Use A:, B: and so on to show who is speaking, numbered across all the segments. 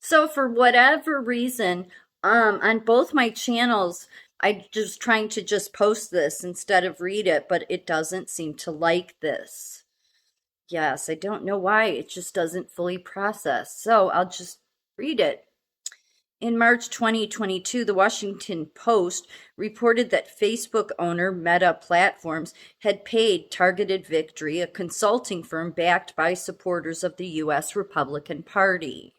A: So for whatever reason, on both my channels, I just trying to just post this instead of read it, but it doesn't seem to like this. Yes, I don't know why. It just doesn't fully process. So I'll just read it. In March 2022, the Washington Post reported that Facebook owner Meta Platforms had paid Targeted Victory, a consulting firm backed by supporters of the U.S. Republican Party,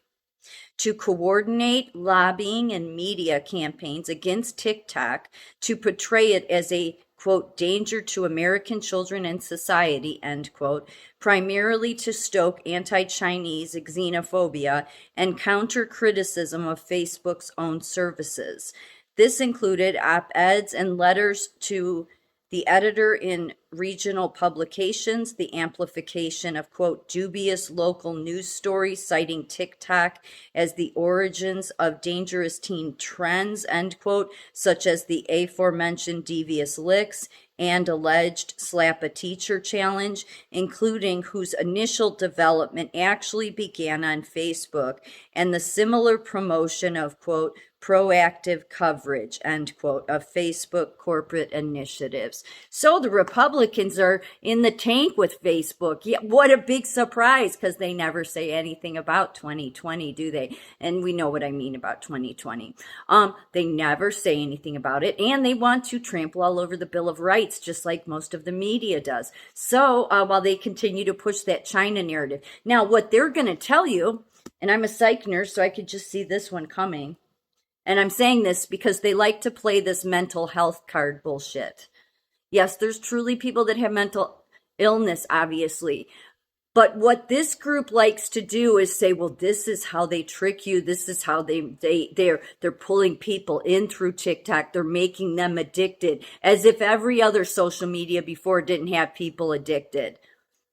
A: to coordinate lobbying and media campaigns against TikTok to portray it as a quote, danger to American children and society, end quote, primarily to stoke anti-Chinese xenophobia and counter criticism of Facebook's own services. This included op-eds and letters to the editor in regional publications, the amplification of, quote, dubious local news stories citing TikTok as the origins of dangerous teen trends, end quote, such as the aforementioned devious licks and alleged slap a teacher challenge, including whose initial development actually began on Facebook, and the similar promotion of, quote, proactive coverage, end quote, of Facebook corporate initiatives. So the Republicans are in the tank with Facebook. Yeah, what a big surprise, because they never say anything about 2020, do they? And we know what I mean about 2020. They never say anything about it, and they want to trample all over the Bill of Rights, just like most of the media does. So while they continue to push that China narrative. Now, what they're going to tell you, and I'm a psych nurse, so I could just see this one coming. And I'm saying this because they like to play this mental health card bullshit. Yes, there's truly people that have mental illness, obviously. But what this group likes to do is say, well, this is how they trick you. This is how they're pulling people in through TikTok. They're making them addicted, as if every other social media before didn't have people addicted.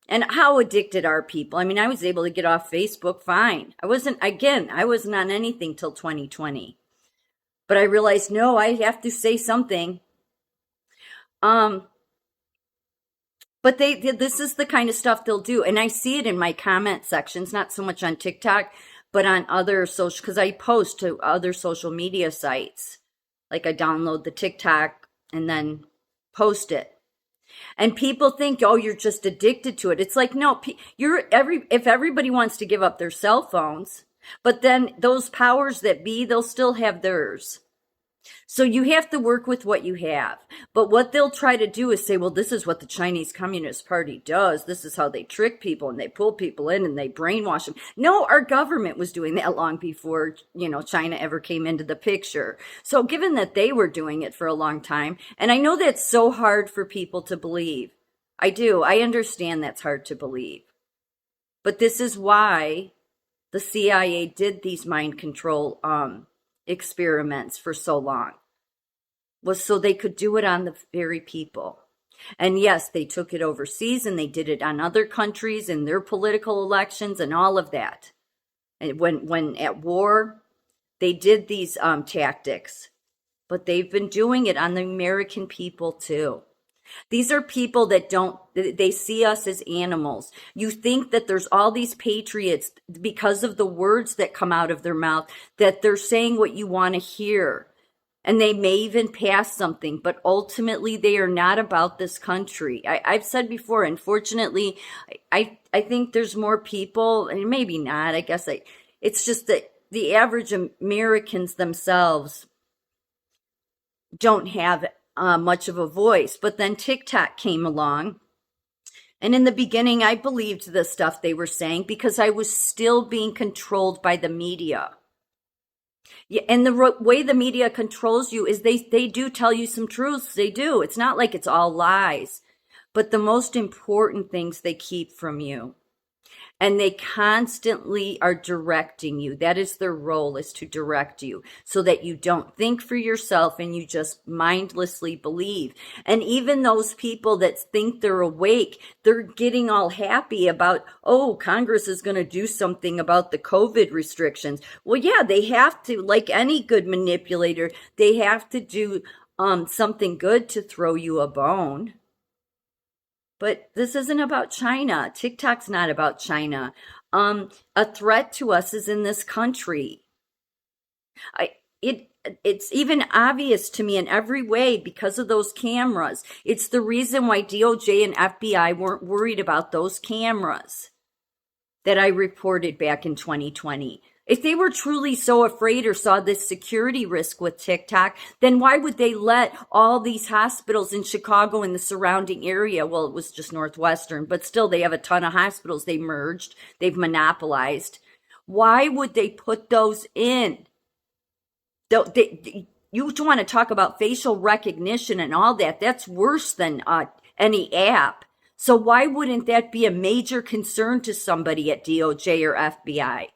A: And how addicted are people? I mean, I was able to get off Facebook fine. I wasn't on anything till 2020. But I realized, no, I have to say something. But this is the kind of stuff they'll do. And I see it in my comment sections, not so much on TikTok, but on other social, because I post to other social media sites. Like I download the TikTok and then post it. And people think, oh, you're just addicted to it. It's like, no, if everybody wants to give up their cell phones, but then those powers that be, they'll still have theirs. So you have to work with what you have. But what they'll try to do is say, well, this is what the Chinese Communist Party does. This is how they trick people and they pull people in and they brainwash them. No, our government was doing that long before, China ever came into the picture. So given that they were doing it for a long time, and I know that's so hard for people to believe. I do. I understand that's hard to believe. But this is why the CIA did these mind control experiments for so long, was so they could do it on the very people. And yes, they took it overseas and they did it on other countries in their political elections and all of that. And when at war, they did these tactics, but they've been doing it on the American people too. These are people that they see us as animals. You think that there's all these patriots because of the words that come out of their mouth, that they're saying what you want to hear. And they may even pass something, but ultimately they are not about this country. I've said before, unfortunately, I think there's more people, and maybe not, it's just that the average Americans themselves don't have much of a voice. But then TikTok came along. And in the beginning, I believed the stuff they were saying because I was still being controlled by the media. Yeah, and the way the media controls you is they do tell you some truths. They do. It's not like it's all lies. But the most important things they keep from you. And they constantly are directing you. That is their role, is to direct you so that you don't think for yourself and you just mindlessly believe. And even those people that think they're awake, they're getting all happy about, oh, Congress is going to do something about the COVID restrictions. Well, yeah, they have to, like any good manipulator, they have to do something good to throw you a bone. But this isn't about China. TikTok's not about China. a threat to us is in this country. I, it's even obvious to me in every way because of those cameras. It's the reason why DOJ and FBI weren't worried about those cameras that I reported back in 2020. If they were truly so afraid or saw this security risk with TikTok, then why would they let all these hospitals in Chicago and the surrounding area? Well, it was just Northwestern, but still they have a ton of hospitals they merged, they've monopolized. Why would they put those in? You want to talk about facial recognition and all that. That's worse than any app. So why wouldn't that be a major concern to somebody at DOJ or FBI?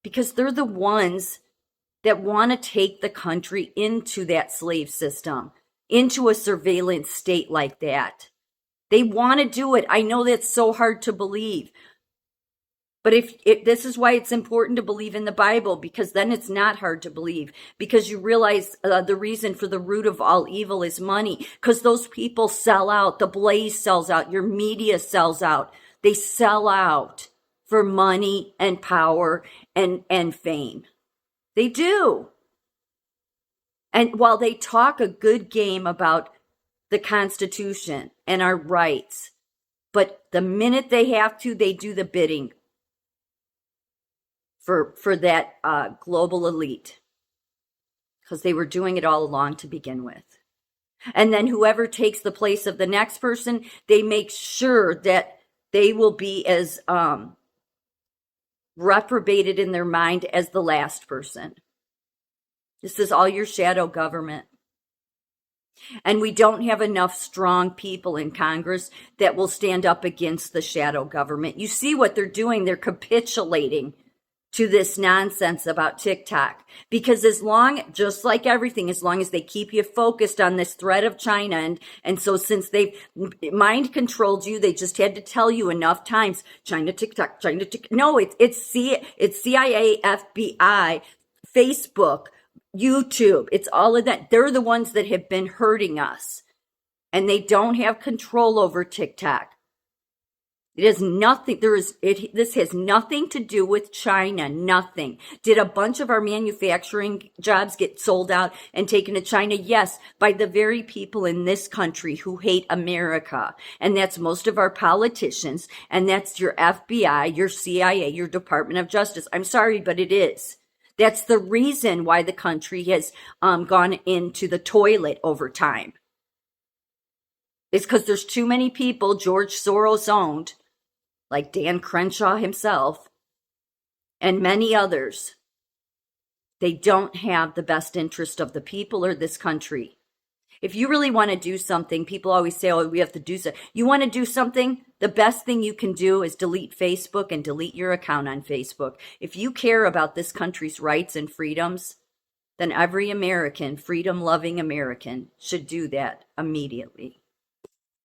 A: Because they're the ones that want to take the country into that slave system, into a surveillance state like that. They want to do it. I know that's so hard to believe. But if this is why it's important to believe in the Bible, because then it's not hard to believe, because you realize the reason for the root of all evil is money, because those people sell out. The Blaze sells out. Your media sells out. They sell out for money and power and fame. They do. And while they talk a good game about the Constitution and our rights, but the minute they have to, they do the bidding for that global elite, because they were doing it all along to begin with. And then whoever takes the place of the next person, they make sure that they will be as reprobated in their mind as the last person. This is all your shadow government. And we don't have enough strong people in Congress that will stand up against the shadow government. You see what they're doing. They're capitulating to this nonsense about TikTok. Because just like everything, as long as they keep you focused on this threat of China, and so since they've mind controlled you, they just had to tell you enough times, China, TikTok, China, TikTok. No, it's CIA, FBI, Facebook, YouTube. It's all of that. They're the ones that have been hurting us. And they don't have control over TikTok. It has nothing, this has nothing to do with China, nothing. Did a bunch of our manufacturing jobs get sold out and taken to China? Yes, by the very people in this country who hate America. And that's most of our politicians, and that's your FBI, your CIA, your Department of Justice. I'm sorry, but it is. That's the reason why the country has gone into the toilet over time. It's because there's too many people George Soros owned, like Dan Crenshaw himself, and many others. They don't have the best interest of the people or this country. If you really want to do something, people always say, oh, we have to do so. You want to do something? The best thing you can do is delete Facebook and delete your account on Facebook. If you care about this country's rights and freedoms, then every American, freedom-loving American, should do that immediately.